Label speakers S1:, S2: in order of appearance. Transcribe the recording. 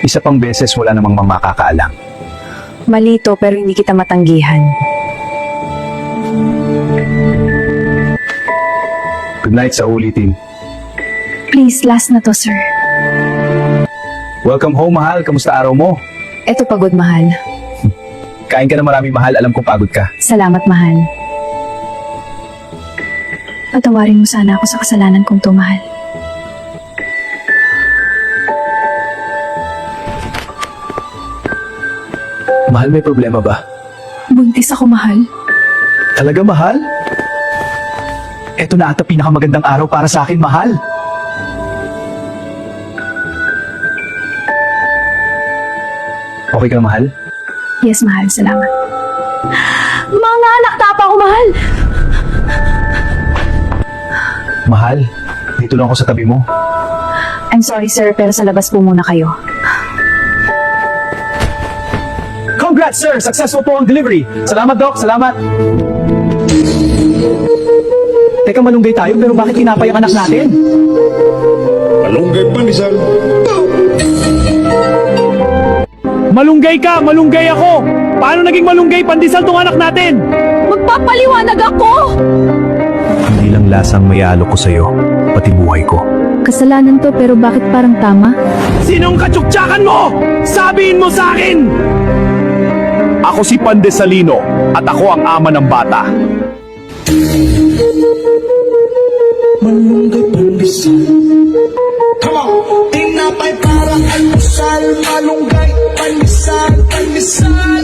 S1: Isa pang beses wala namang makakaalam.
S2: Malito pero hindi kita matanggihan.
S1: Good night sa ulitin.
S2: Please, last na to, sir.
S1: Welcome home, mahal. Kamusta araw mo?
S2: Eto pagod, mahal.
S1: Kain ka na marami, mahal. Alam kong pagod ka.
S2: Salamat, mahal. Patawarin mo sana ako sa kasalanan kong to, mahal.
S1: Mahal, may problema ba?
S2: Buntis ako, mahal.
S1: Talaga, mahal? Eto na ata pinakamagandang araw para sa akin, mahal. Okay ka, mahal?
S2: Yes, mahal. Salamat. Mga anak, tapa ako, mahal!
S1: Mahal, dito lang ako sa tabi mo.
S2: I'm sorry, sir, pero sa labas po muna kayo.
S1: Congrats, sir! Successful po ang delivery. Salamat, Doc. Salamat. Teka, malunggay tayo, pero bakit tinapay ang anak natin?
S3: Malunggay pandesal.
S4: Malunggay ka, malunggay ako! Paano naging malunggay pandesal tong anak natin?
S2: Magpapaliwanag ako!
S1: Hindi lang lasang may alok ko sa'yo, pati buhay ko.
S2: Kasalanan to, pero bakit parang tama?
S4: Sinong katsuktsakan mo? Sabihin mo sa akin! Ako si Pandesalino at ako ang ama ng bata.
S3: Malunggay pandesal. Come on! Tinapay parang almusal. Malunggay pandesal, pandesal.